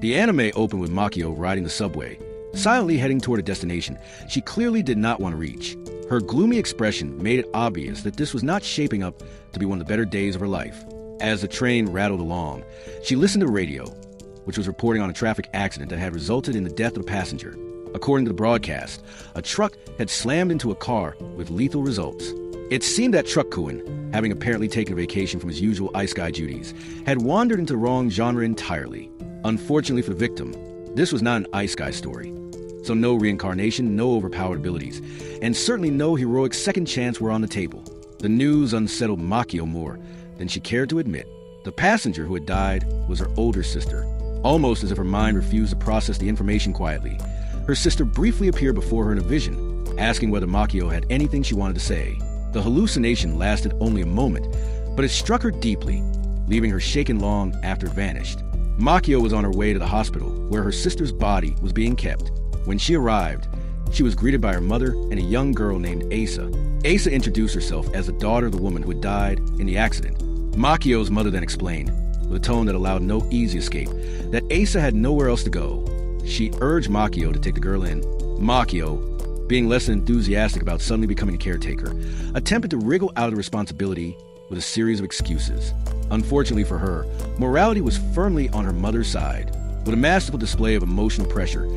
The anime opened with Makio riding the subway, silently heading toward a destination she clearly did not want to reach. Her gloomy expression made it obvious that this was not shaping up to be one of the better days of her life. As the train rattled along, she listened to the radio, which was reporting on a traffic accident that had resulted in the death of a passenger. According to the broadcast, a truck had slammed into a car with lethal results. It seemed that Truck-kun, having apparently taken a vacation from his usual ice guy duties, had wandered into the wrong genre entirely. Unfortunately for the victim, this was not an ice guy story. So no reincarnation, no overpowered abilities, and certainly no heroic second chance were on the table. The news unsettled Makio more than she cared to admit. The passenger who had died was her older sister. Almost as if her mind refused to process the information quietly, her sister briefly appeared before her in a vision, asking whether Makio had anything she wanted to say. The hallucination lasted only a moment, but it struck her deeply, leaving her shaken long after it vanished. Makio was on her way to the hospital, where her sister's body was being kept. When she arrived, she was greeted by her mother and a young girl named Asa. Asa introduced herself as the daughter of the woman who had died in the accident. Makio's mother then explained, with a tone that allowed no easy escape, that Asa had nowhere else to go. She urged Makio to take the girl in. Makio, being less than enthusiastic about suddenly becoming a caretaker, attempted to wriggle out of the responsibility with a series of excuses. Unfortunately for her, morality was firmly on her mother's side. With a masterful display of emotional pressure,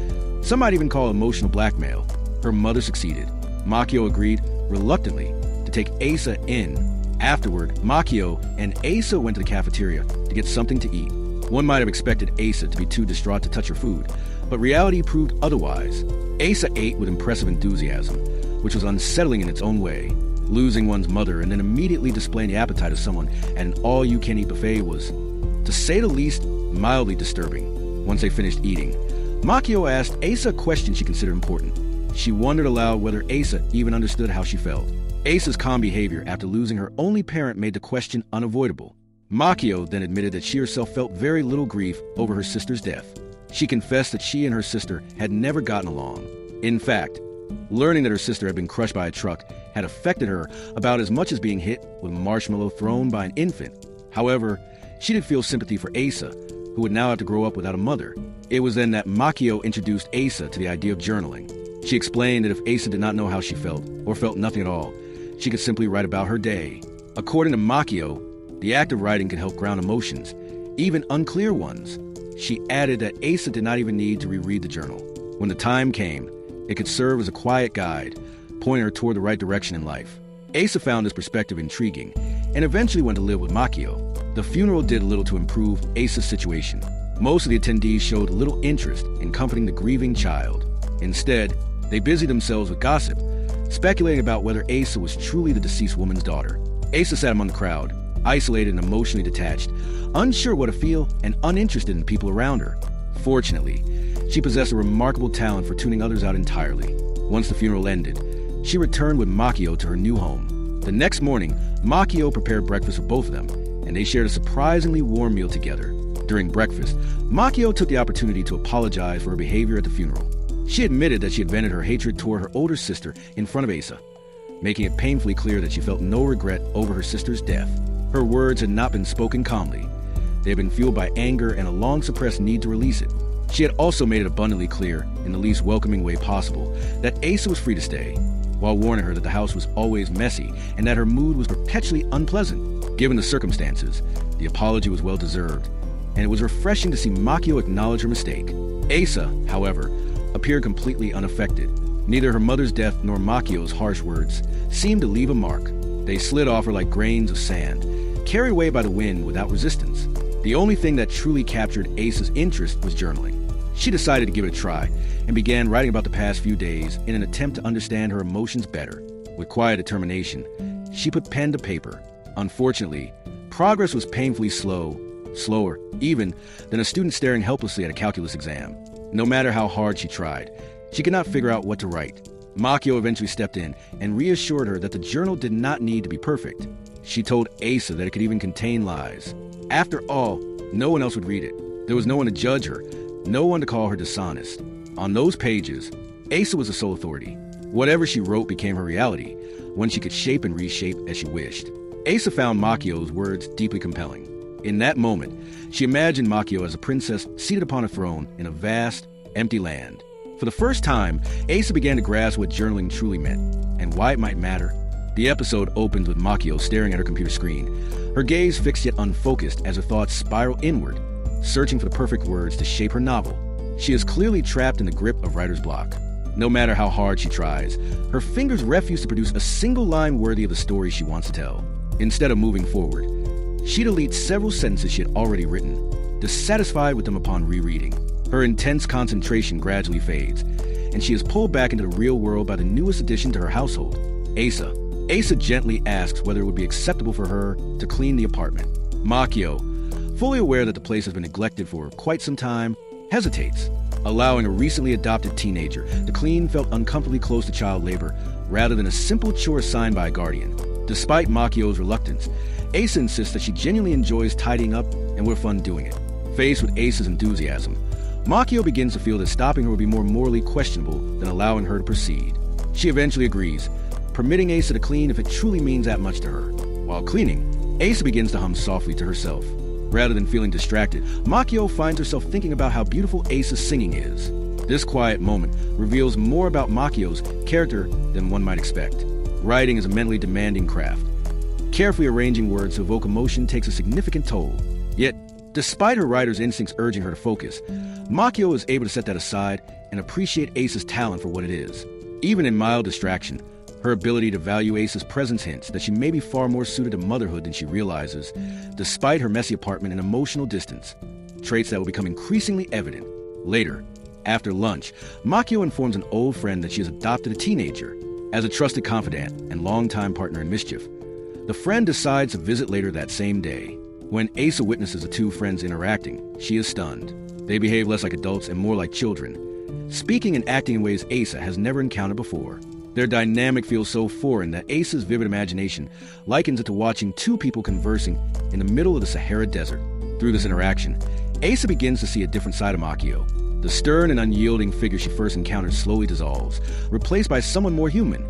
some might even call it emotional blackmail, her mother succeeded. Makio agreed, reluctantly, to take Asa in. Afterward, Makio and Asa went to the cafeteria to get something to eat. One might have expected Asa to be too distraught to touch her food, but reality proved otherwise. Asa ate with impressive enthusiasm, which was unsettling in its own way. Losing one's mother and then immediately displaying the appetite of someone at an all-you-can-eat buffet was, to say the least, mildly disturbing. Once they finished eating, Makio asked Asa a question she considered important. She wondered aloud whether Asa even understood how she felt. Asa's calm behavior after losing her only parent made the question unavoidable. Makio then admitted that she herself felt very little grief over her sister's death. She confessed that she and her sister had never gotten along. In fact, learning that her sister had been crushed by a truck had affected her about as much as being hit with a marshmallow thrown by an infant. However, she did feel sympathy for Asa, who would now have to grow up without a mother. It was then that Makio introduced Asa to the idea of journaling. She explained that if Asa did not know how she felt, or felt nothing at all, she could simply write about her day. According to Makio, the act of writing could help ground emotions, even unclear ones. She added that Asa did not even need to reread the journal. When the time came, it could serve as a quiet guide, pointing her toward the right direction in life. Asa found this perspective intriguing, and eventually went to live with Makio. The funeral did little to improve Asa's situation. Most of the attendees showed little interest in comforting the grieving child. Instead, they busied themselves with gossip, speculating about whether Asa was truly the deceased woman's daughter. Asa sat among the crowd, isolated and emotionally detached, unsure what to feel and uninterested in the people around her. Fortunately, she possessed a remarkable talent for tuning others out entirely. Once the funeral ended, she returned with Makio to her new home. The next morning, Makio prepared breakfast for both of them, and they shared a surprisingly warm meal together. During breakfast, Makio took the opportunity to apologize for her behavior at the funeral. She admitted that she had vented her hatred toward her older sister in front of Asa, making it painfully clear that she felt no regret over her sister's death. Her words had not been spoken calmly. They had been fueled by anger and a long-suppressed need to release it. She had also made it abundantly clear, in the least welcoming way possible, that Asa was free to stay, while warning her that the house was always messy and that her mood was perpetually unpleasant. Given the circumstances, the apology was well-deserved, and it was refreshing to see Makio acknowledge her mistake. Asa, however, appeared completely unaffected. Neither her mother's death nor Makio's harsh words seemed to leave a mark. They slid off her like grains of sand, carried away by the wind without resistance. The only thing that truly captured Asa's interest was journaling. She decided to give it a try and began writing about the past few days in an attempt to understand her emotions better. With quiet determination, she put pen to paper. Unfortunately, progress was painfully slower even than a student staring helplessly at a calculus exam. No matter how hard she tried, she could not figure out what to write. Makio eventually stepped in and reassured her that the journal did not need to be perfect. She told Asa that it could even contain lies. After all, no one else would read it. There was no one to judge her, no one to call her dishonest. On those pages, Asa was the sole authority. Whatever she wrote became her reality, one she could shape and reshape as she wished. Asa found Makio's words deeply compelling. In that moment, she imagined Makio as a princess seated upon a throne in a vast, empty land. For the first time, Asa began to grasp what journaling truly meant, and why it might matter. The episode opens with Makio staring at her computer screen, her gaze fixed yet unfocused as her thoughts spiral inward, searching for the perfect words to shape her novel. She is clearly trapped in the grip of writer's block. No matter how hard she tries, her fingers refuse to produce a single line worthy of the story she wants to tell. Instead of moving forward, she deletes several sentences she had already written, dissatisfied with them upon rereading. Her intense concentration gradually fades, and she is pulled back into the real world by the newest addition to her household, Asa. Asa gently asks whether it would be acceptable for her to clean the apartment. Makio, fully aware that the place has been neglected for quite some time, hesitates. Allowing a recently adopted teenager to clean felt uncomfortably close to child labor rather than a simple chore assigned by a guardian. Despite Makio's reluctance, Asa insists that she genuinely enjoys tidying up and would have fun doing it. Faced with Asa's enthusiasm, Makio begins to feel that stopping her would be more morally questionable than allowing her to proceed. She eventually agrees, permitting Asa to clean if it truly means that much to her. While cleaning, Asa begins to hum softly to herself. Rather than feeling distracted, Makio finds herself thinking about how beautiful Asa's singing is. This quiet moment reveals more about Makio's character than one might expect. Writing is a mentally demanding craft. Carefully arranging words to evoke emotion takes a significant toll. Yet, despite her writer's instincts urging her to focus, Makio is able to set that aside and appreciate Asa's talent for what it is. Even in mild distraction, her ability to value Asa's presence hints that she may be far more suited to motherhood than she realizes, despite her messy apartment and emotional distance, traits that will become increasingly evident. Later, after lunch, Makio informs an old friend that she has adopted a teenager. As a trusted confidant and longtime partner in mischief, the friend decides to visit later that same day. When Asa witnesses the two friends interacting, she is stunned. They behave less like adults and more like children, speaking and acting in ways Asa has never encountered before. Their dynamic feels so foreign that Asa's vivid imagination likens it to watching two people conversing in the middle of the Sahara Desert. Through this interaction, Asa begins to see a different side of Makio. The stern and unyielding figure she first encountered slowly dissolves, replaced by someone more human,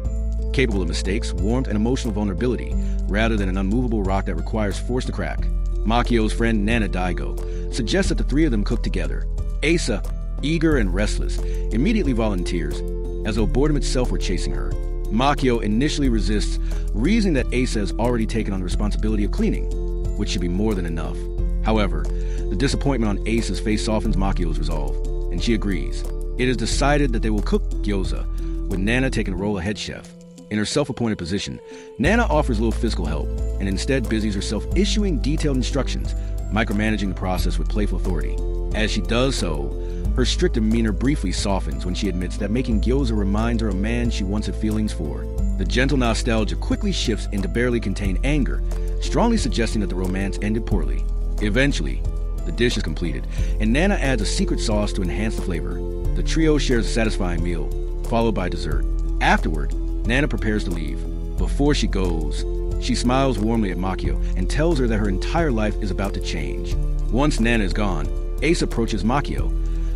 capable of mistakes, warmth, and emotional vulnerability, rather than an unmovable rock that requires force to crack. Makio's friend Nana Daigo suggests that the three of them cook together. Asa, eager and restless, immediately volunteers, as though boredom itself were chasing her. Makio initially resists, reasoning that Asa has already taken on the responsibility of cleaning, which should be more than enough. However, the disappointment on Asa's face softens Makio's resolve, and she agrees. It is decided that they will cook gyoza, with Nana taking the role of head chef. In her self-appointed position, Nana offers little physical help, and instead busies herself issuing detailed instructions, micromanaging the process with playful authority. As she does so, her strict demeanor briefly softens when she admits that making gyoza reminds her of a man she once had feelings for. The gentle nostalgia quickly shifts into barely contained anger, strongly suggesting that the romance ended poorly. Eventually, the dish is completed, and Nana adds a secret sauce to enhance the flavor. The trio shares a satisfying meal, followed by dessert. Afterward, Nana prepares to leave. Before she goes, she smiles warmly at Makio and tells her that her entire life is about to change. Once Nana is gone, Ace approaches Makio,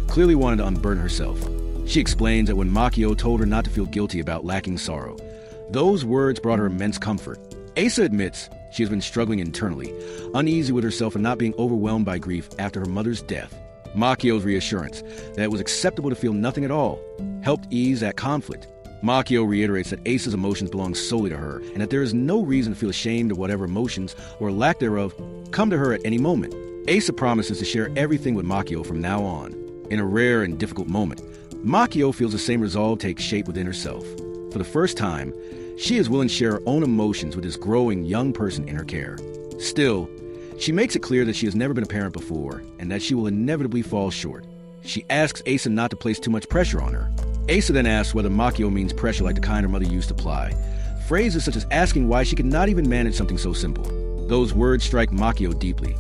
clearly wanting to unburden herself. She explains that when Makio told her not to feel guilty about lacking sorrow, those words brought her immense comfort. Asa admits she has been struggling internally, uneasy with herself and not being overwhelmed by grief after her mother's death. Makio's reassurance that it was acceptable to feel nothing at all helped ease that conflict. Makio reiterates that Asa's emotions belong solely to her, and that there is no reason to feel ashamed of whatever emotions, or lack thereof, come to her at any moment. Asa promises to share everything with Makio from now on. In a rare and difficult moment, Makio feels the same resolve take shape within herself. For the first time, she is willing to share her own emotions with this growing young person in her care. Still, she makes it clear that she has never been a parent before, and that she will inevitably fall short. She asks Asa not to place too much pressure on her. Asa then asks whether Makio means pressure like the kind her mother used to apply, phrases such as asking why she could not even manage something so simple. Those words strike Makio deeply,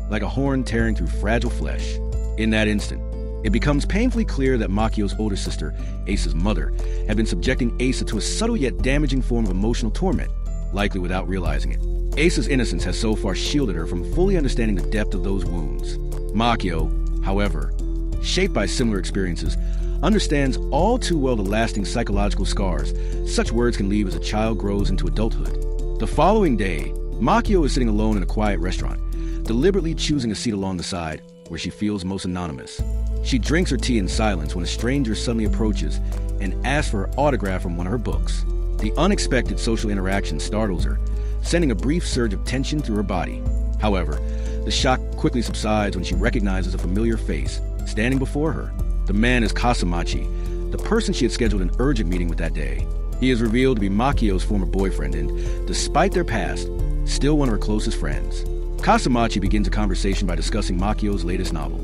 like a horn tearing through fragile flesh. In that instant, it becomes painfully clear that Makio's older sister, Asa's mother, had been subjecting Asa to a subtle yet damaging form of emotional torment, likely without realizing it. Asa's innocence has so far shielded her from fully understanding the depth of those wounds. Makio, however, shaped by similar experiences, understands all too well the lasting psychological scars such words can leave as a child grows into adulthood. The following day, Makio is sitting alone in a quiet restaurant, deliberately choosing a seat along the side where she feels most anonymous. She drinks her tea in silence when a stranger suddenly approaches and asks for her autograph from one of her books. The unexpected social interaction startles her, sending a brief surge of tension through her body. However, the shock quickly subsides when she recognizes a familiar face standing before her. The man is Kasamachi, the person she had scheduled an urgent meeting with that day. He is revealed to be Makio's former boyfriend and, despite their past, still one of her closest friends. Kasamachi begins a conversation by discussing Makio's latest novel,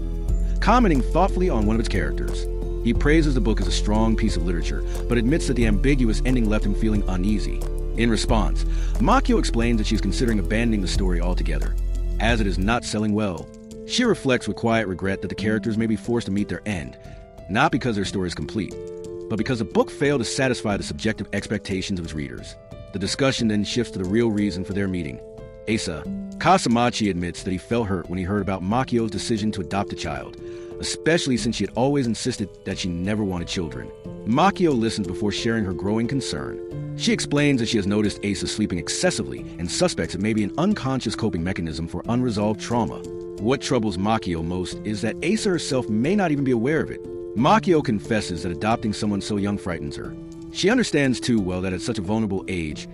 commenting thoughtfully on one of its characters. He praises the book as a strong piece of literature, but admits that the ambiguous ending left him feeling uneasy. In response, Makio explains that she is considering abandoning the story altogether, as it is not selling well. She reflects with quiet regret that the characters may be forced to meet their end, not because their story is complete, but because the book failed to satisfy the subjective expectations of its readers. The discussion then shifts to the real reason for their meeting, Asa. Kasamachi admits that he felt hurt when he heard about Makio's decision to adopt a child, especially since she had always insisted that she never wanted children. Makio listens before sharing her growing concern. She explains that she has noticed Asa sleeping excessively and suspects it may be an unconscious coping mechanism for unresolved trauma. What troubles Makio most is that Asa herself may not even be aware of it. Makio confesses that adopting someone so young frightens her. She understands too well that at such a vulnerable age,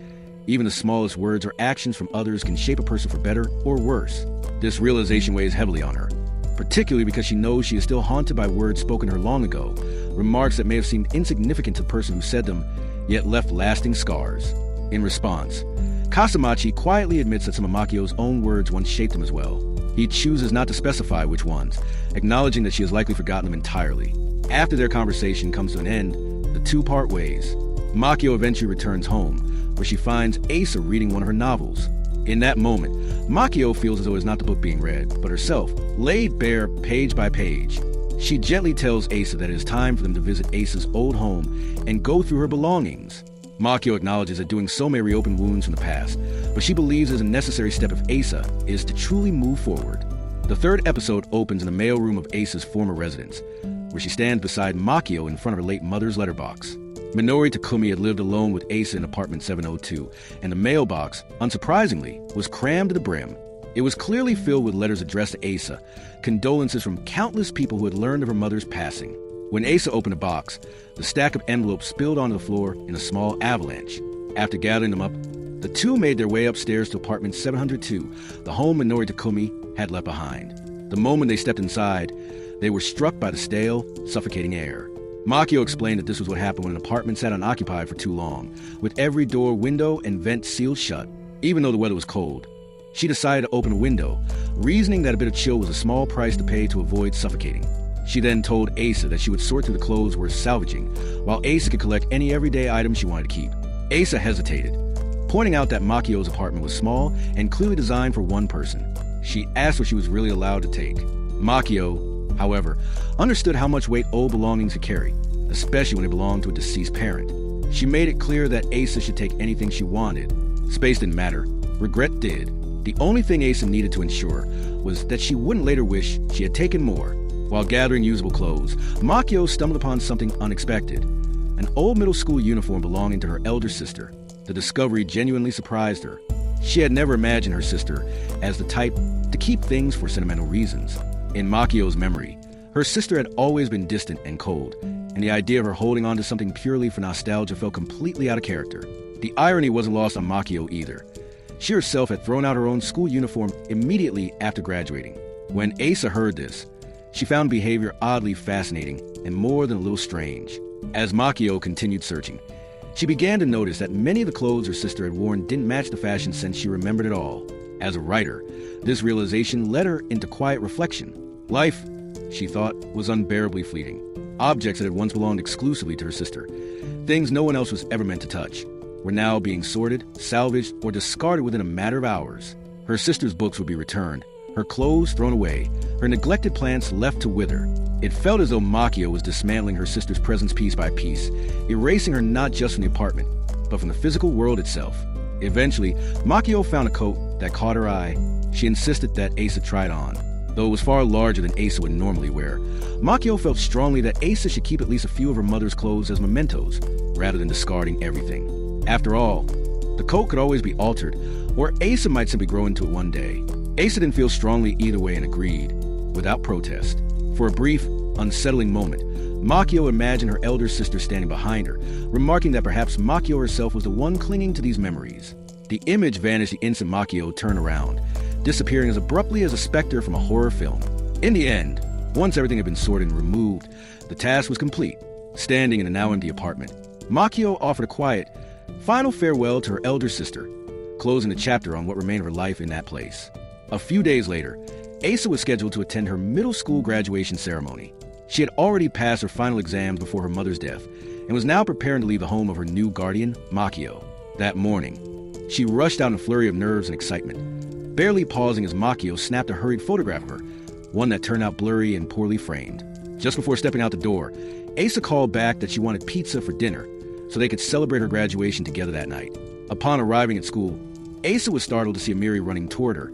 even the smallest words or actions from others can shape a person for better or worse. This realization weighs heavily on her, particularly because she knows she is still haunted by words spoken to her long ago, remarks that may have seemed insignificant to the person who said them, yet left lasting scars. In response, Kasamachi quietly admits that some of Makio's own words once shaped him as well. He chooses not to specify which ones, acknowledging that she has likely forgotten them entirely. After their conversation comes to an end, the two part ways. Makio eventually returns home, where she finds Asa reading one of her novels. In that moment, Makio feels as though it's not the book being read, but herself, laid bare page by page. She gently tells Asa that it is time for them to visit Asa's old home and go through her belongings. Makio acknowledges that doing so may reopen wounds from the past, but she believes it is a necessary step if Asa is to truly move forward. The third episode opens in the mailroom of Asa's former residence, where she stands beside Makio in front of her late mother's letterbox. Minori Takumi had lived alone with Asa in apartment 702, and the mailbox, unsurprisingly, was crammed to the brim. It was clearly filled with letters addressed to Asa, condolences from countless people who had learned of her mother's passing. When Asa opened the box, the stack of envelopes spilled onto the floor in a small avalanche. After gathering them up, the two made their way upstairs to apartment 702, the home Minori Takumi had left behind. The moment they stepped inside, they were struck by the stale, suffocating air. Makio explained that this was what happened when an apartment sat unoccupied for too long, with every door, window, and vent sealed shut, even though the weather was cold. She decided to open a window, reasoning that a bit of chill was a small price to pay to avoid suffocating. She then told Asa that she would sort through the clothes worth salvaging, while Asa could collect any everyday items she wanted to keep. Asa hesitated, pointing out that Makio's apartment was small and clearly designed for one person. She asked what she was really allowed to take. Makio, however, understood how much weight old belongings could carry, especially when they belonged to a deceased parent. She made it clear that Asa should take anything she wanted. Space didn't matter. Regret did. The only thing Asa needed to ensure was that she wouldn't later wish she had taken more. While gathering usable clothes, Makio stumbled upon something unexpected, an old middle school uniform belonging to her elder sister. The discovery genuinely surprised her. She had never imagined her sister as the type to keep things for sentimental reasons. In Makio's memory, her sister had always been distant and cold, and the idea of her holding on to something purely for nostalgia felt completely out of character. The irony wasn't lost on Makio either. She herself had thrown out her own school uniform immediately after graduating. When Asa heard this, she found behavior oddly fascinating and more than a little strange. As Makio continued searching, she began to notice that many of the clothes her sister had worn didn't match the fashion sense she remembered at all. As a writer, this realization led her into quiet reflection. Life, she thought, was unbearably fleeting. Objects that had once belonged exclusively to her sister, things no one else was ever meant to touch, were now being sorted, salvaged, or discarded within a matter of hours. Her sister's books would be returned, her clothes thrown away, her neglected plants left to wither. It felt as though Makio was dismantling her sister's presence piece by piece, erasing her not just from the apartment, but from the physical world itself. Eventually, Makio found a coat that caught her eye. She insisted that Asa try it on. Though it was far larger than Asa would normally wear, Makio felt strongly that Asa should keep at least a few of her mother's clothes as mementos, rather than discarding everything. After all, the coat could always be altered, or Asa might simply grow into it one day. Asa didn't feel strongly either way and agreed, without protest. For a brief, unsettling moment, Makio imagined her elder sister standing behind her, remarking that perhaps Makio herself was the one clinging to these memories. The image vanished the instant Makio turned around, disappearing as abruptly as a specter from a horror film. In the end, once everything had been sorted and removed, the task was complete. Standing in a now empty apartment, Makio offered a quiet, final farewell to her elder sister, closing the chapter on what remained of her life in that place. A few days later, Asa was scheduled to attend her middle school graduation ceremony. She had already passed her final exams before her mother's death and was now preparing to leave the home of her new guardian, Makio. That morning, she rushed out in a flurry of nerves and excitement, barely pausing as Makio snapped a hurried photograph of her, one that turned out blurry and poorly framed. Just before stepping out the door, Asa called back that she wanted pizza for dinner so they could celebrate her graduation together that night. Upon arriving at school, Asa was startled to see Amiri running toward her,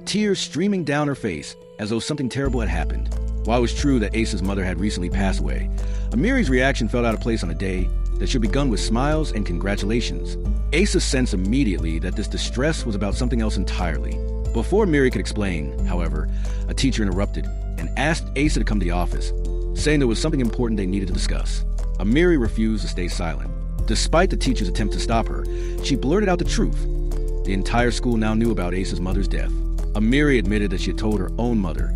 tears streaming down her face as though something terrible had happened. While it was true that Asa's mother had recently passed away, Amiri's reaction felt out of place on a day that should have begun with smiles and congratulations. Asa sensed immediately that this distress was about something else entirely. Before Amiri could explain, however, a teacher interrupted and asked Asa to come to the office, saying there was something important they needed to discuss. Amiri refused to stay silent. Despite the teacher's attempt to stop her, she blurted out the truth. The entire school now knew about Asa's mother's death. Amiri admitted that she had told her own mother,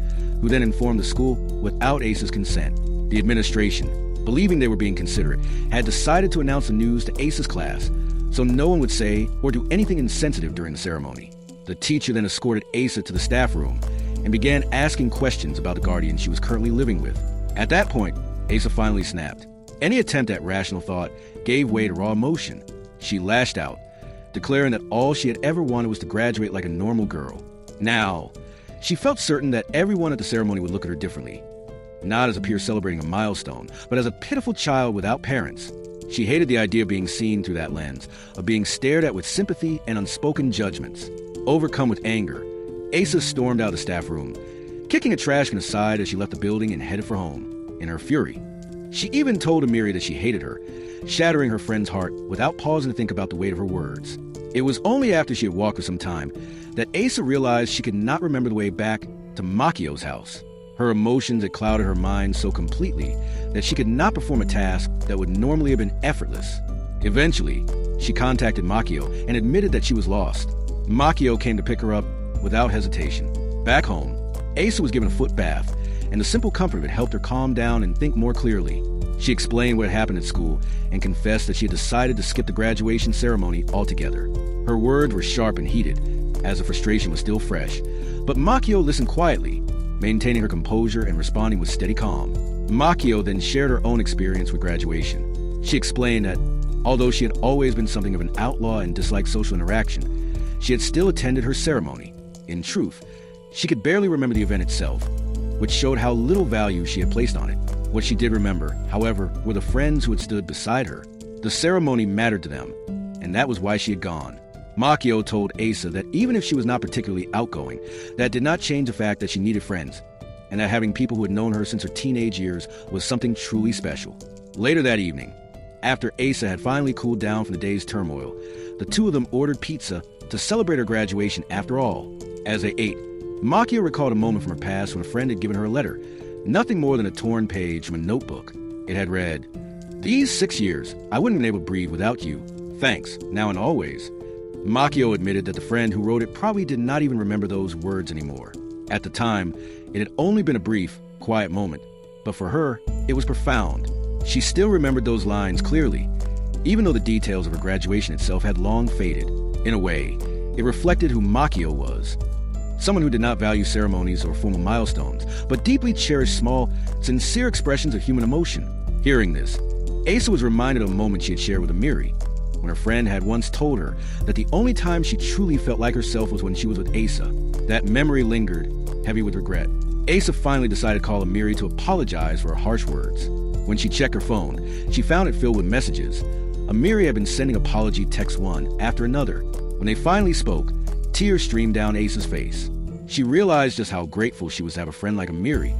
who then informed the school without Asa's consent. The administration, believing they were being considerate, had decided to announce the news to Asa's class, so no one would say or do anything insensitive during the ceremony. The teacher then escorted Asa to the staff room and began asking questions about the guardian she was currently living with. At that point, Asa finally snapped. Any attempt at rational thought gave way to raw emotion. She lashed out, declaring that all she had ever wanted was to graduate like a normal girl. Now, she felt certain that everyone at the ceremony would look at her differently, not as a peer celebrating a milestone, but as a pitiful child without parents. She hated the idea of being seen through that lens, of being stared at with sympathy and unspoken judgments. Overcome with anger, Asa stormed out of the staff room, kicking a trash bin aside as she left the building and headed for home. In her fury, she even told Amiri that she hated her, shattering her friend's heart without pausing to think about the weight of her words. It was only after she had walked for some time that Asa realized she could not remember the way back to Makio's house. Her emotions had clouded her mind so completely that she could not perform a task that would normally have been effortless. Eventually, she contacted Makio and admitted that she was lost. Makio came to pick her up without hesitation. Back home, Asa was given a foot bath, and the simple comfort of it helped her calm down and think more clearly. She explained what had happened at school and confessed that she had decided to skip the graduation ceremony altogether. Her words were sharp and heated, as the frustration was still fresh, but Makio listened quietly, maintaining her composure and responding with steady calm. Makio then shared her own experience with graduation. She explained that, although she had always been something of an outlaw and disliked social interaction, she had still attended her ceremony. In truth, she could barely remember the event itself, which showed how little value she had placed on it. What she did remember, however, were the friends who had stood beside her. The ceremony mattered to them, and that was why she had gone. Makio told Asa that even if she was not particularly outgoing, that did not change the fact that she needed friends, and that having people who had known her since her teenage years was something truly special. Later that evening, after Asa had finally cooled down from the day's turmoil, the two of them ordered pizza to celebrate her graduation after all. As they ate, Makio recalled a moment from her past when a friend had given her a letter, nothing more than a torn page from a notebook. It had read, "These 6 years, I wouldn't have been able to breathe without you. Thanks, now and always." Makio admitted that the friend who wrote it probably did not even remember those words anymore. At the time, it had only been a brief, quiet moment, but for her, it was profound. She still remembered those lines clearly, even though the details of her graduation itself had long faded. In a way, it reflected who Makio was. Someone who did not value ceremonies or formal milestones, but deeply cherished small, sincere expressions of human emotion. Hearing this, Asa was reminded of a moment she had shared with Amiri, when her friend had once told her that the only time she truly felt like herself was when she was with Asa. That memory lingered, heavy with regret. Asa finally decided to call Amiri to apologize for her harsh words. When she checked her phone, she found it filled with messages. Amiri had been sending apology texts one after another. When they finally spoke, tears streamed down Asa's face. She realized just how grateful she was to have a friend like Amiri,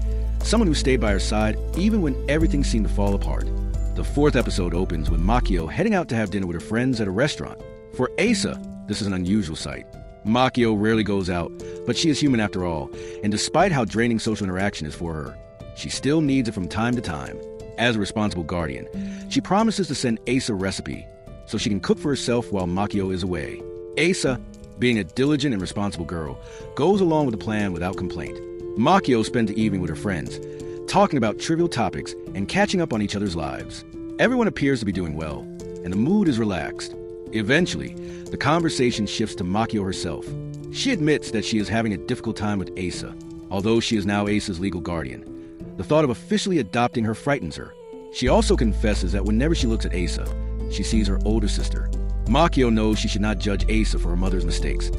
someone who stayed by her side even when everything seemed to fall apart. The 4th episode opens with Makio heading out to have dinner with her friends at a restaurant. For Asa, this is an unusual sight. Makio rarely goes out, but she is human after all, and despite how draining social interaction is for her, she still needs it from time to time. As a responsible guardian, she promises to send Asa a recipe so she can cook for herself while Makio is away. Asa, being a diligent and responsible girl, goes along with the plan without complaint. Makio spends the evening with her friends, talking about trivial topics and catching up on each other's lives. Everyone appears to be doing well, and the mood is relaxed. Eventually, the conversation shifts to Makio herself. She admits that she is having a difficult time with Asa, although she is now Asa's legal guardian. The thought of officially adopting her frightens her. She also confesses that whenever she looks at Asa, she sees her older sister. Makio knows she should not judge Asa for her mother's mistakes,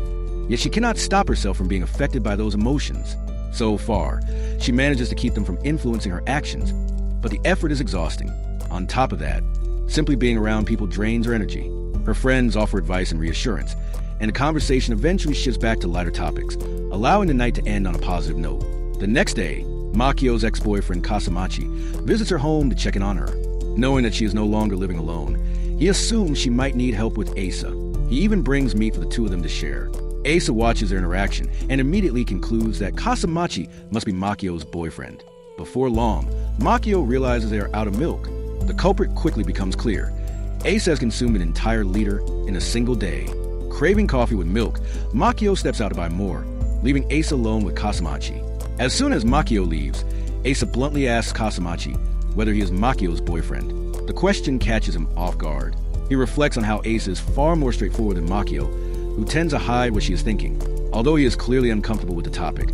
yet she cannot stop herself from being affected by those emotions. So far, she manages to keep them from influencing her actions, but the effort is exhausting. On top of that, simply being around people drains her energy. Her friends offer advice and reassurance, and the conversation eventually shifts back to lighter topics, allowing the night to end on a positive note. The next day, Makio's ex-boyfriend Kasamachi visits her home to check in on her. Knowing that she is no longer living alone, he assumes she might need help with Asa. He even brings meat for the two of them to share. Asa watches their interaction and immediately concludes that Kasamachi must be Makio's boyfriend. Before long, Makio realizes they are out of milk. The culprit quickly becomes clear. Asa has consumed an entire liter in a single day. Craving coffee with milk, Makio steps out to buy more, leaving Asa alone with Kasamachi. As soon as Makio leaves, Asa bluntly asks Kasamachi whether he is Makio's boyfriend. The question catches him off guard. He reflects on how Asa is far more straightforward than Makio, who tends to hide what she is thinking. Although he is clearly uncomfortable with the topic,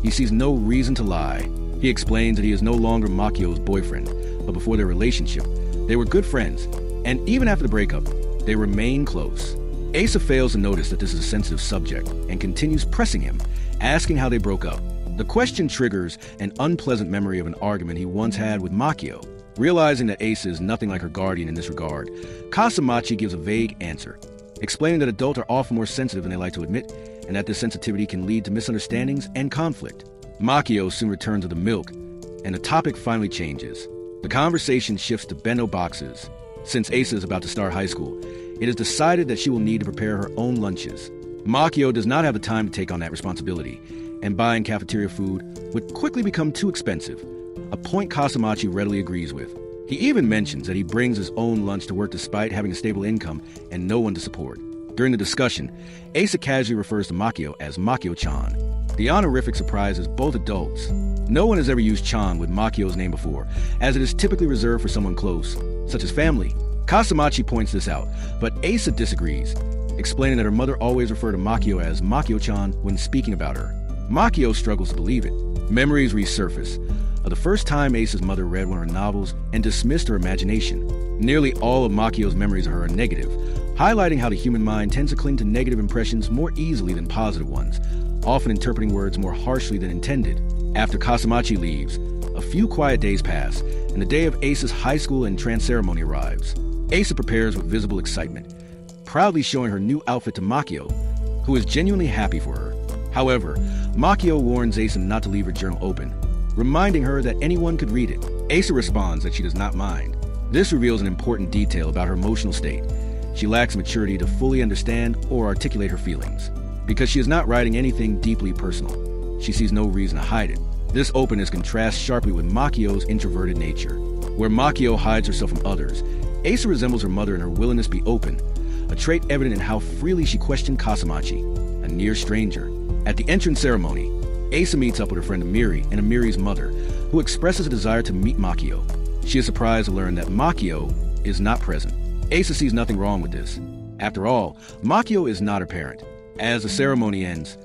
he sees no reason to lie. He explains that he is no longer Makio's boyfriend, but before their relationship, they were good friends, and even after the breakup, they remain close. Asa fails to notice that this is a sensitive subject and continues pressing him, asking how they broke up. The question triggers an unpleasant memory of an argument he once had with Makio. Realizing that Asa is nothing like her guardian in this regard, Kasamachi gives a vague answer, explaining that adults are often more sensitive than they like to admit, and that this sensitivity can lead to misunderstandings and conflict. Makio soon returns with the milk, and the topic finally changes. The conversation shifts to bento boxes. Since Asa is about to start high school, it is decided that she will need to prepare her own lunches. Makio does not have the time to take on that responsibility, and buying cafeteria food would quickly become too expensive, a point Kasamachi readily agrees with. He even mentions that he brings his own lunch to work despite having a stable income and no one to support. During the discussion, Asa casually refers to Makio as Makio-chan. The honorific surprises both adults. No one has ever used chan with Makio's name before, as it is typically reserved for someone close, such as family. Kasamachi points this out, but Asa disagrees, explaining that her mother always referred to Makio as Makio-chan when speaking about her. Makio struggles to believe it. Memories resurface of the first time Asa's mother read one of her novels and dismissed her imagination. Nearly all of Makio's memories of her are negative, highlighting how the human mind tends to cling to negative impressions more easily than positive ones, often interpreting words more harshly than intended. After Kasamachi leaves, a few quiet days pass, and the day of Asa's high school entrance ceremony arrives. Asa prepares with visible excitement, proudly showing her new outfit to Makio, who is genuinely happy for her. However, Makio warns Asa not to leave her journal open, reminding her that anyone could read it. Asa responds that she does not mind. This reveals an important detail about her emotional state. She lacks maturity to fully understand or articulate her feelings. Because she is not writing anything deeply personal, she sees no reason to hide it. This openness contrasts sharply with Makio's introverted nature. Where Makio hides herself from others, Asa resembles her mother in her willingness to be open, a trait evident in how freely she questioned Kasamachi, a near stranger. At the entrance ceremony, Asa meets up with her friend Amiri and Amiri's mother, who expresses a desire to meet Makio. She is surprised to learn that Makio is not present. Asa sees nothing wrong with this. After all, Makio is not her parent. As the ceremony ends,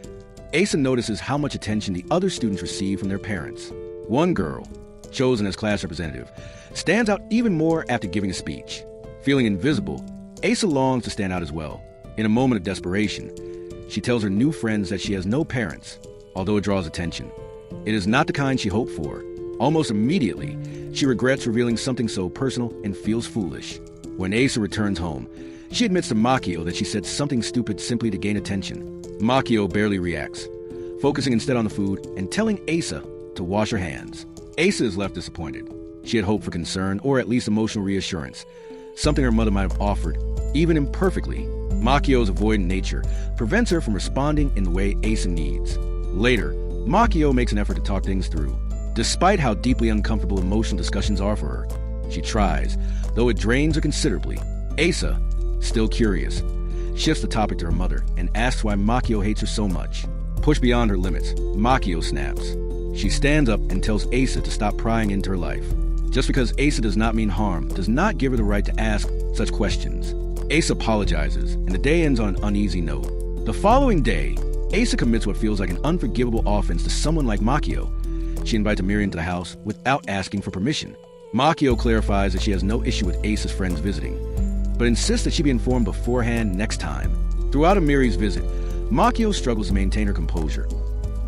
Asa notices how much attention the other students receive from their parents. One girl, chosen as class representative, stands out even more after giving a speech. Feeling invisible, Asa longs to stand out as well. In a moment of desperation, she tells her new friends that she has no parents, although it draws attention. It is not the kind she hoped for. Almost immediately, she regrets revealing something so personal and feels foolish. When Asa returns home, she admits to Makio that she said something stupid simply to gain attention. Makio barely reacts, focusing instead on the food and telling Asa to wash her hands. Asa is left disappointed. She had hoped for concern or at least emotional reassurance, something her mother might have offered, even imperfectly. Makio's avoidant nature prevents her from responding in the way Asa needs. Later, Makio makes an effort to talk things through. Despite how deeply uncomfortable emotional discussions are for her, she tries, though it drains her considerably. Asa, still curious, shifts the topic to her mother and asks why Makio hates her so much. Pushed beyond her limits, Makio snaps. She stands up and tells Asa to stop prying into her life. Just because Asa does not mean harm does not give her the right to ask such questions. Asa apologizes, and the day ends on an uneasy note. The following day, Asa commits what feels like an unforgivable offense to someone like Makio. She invites Amiri into the house without asking for permission. Makio clarifies that she has no issue with Asa's friends visiting, but insists that she be informed beforehand next time. Throughout Amiri's visit, Makio struggles to maintain her composure,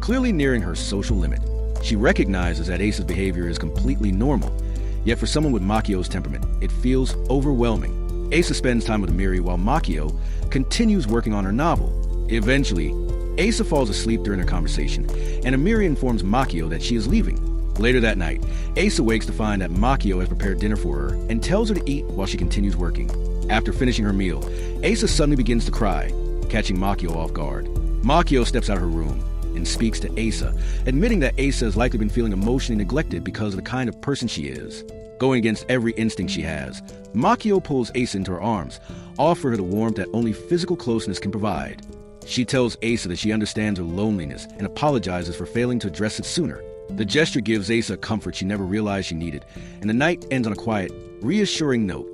clearly nearing her social limit. She recognizes that Asa's behavior is completely normal, yet for someone with Makio's temperament, it feels overwhelming. Asa spends time with Amiri while Makio continues working on her novel. Eventually, Asa falls asleep during their conversation, and Amiri informs Makio that she is leaving. Later that night, Asa wakes to find that Makio has prepared dinner for her and tells her to eat while she continues working. After finishing her meal, Asa suddenly begins to cry, catching Makio off guard. Makio steps out of her room and speaks to Asa, admitting that Asa has likely been feeling emotionally neglected because of the kind of person she is. Going against every instinct she has, Makio pulls Asa into her arms, offering her the warmth that only physical closeness can provide. She tells Asa that she understands her loneliness and apologizes for failing to address it sooner. The gesture gives Asa a comfort she never realized she needed, and the night ends on a quiet, reassuring note.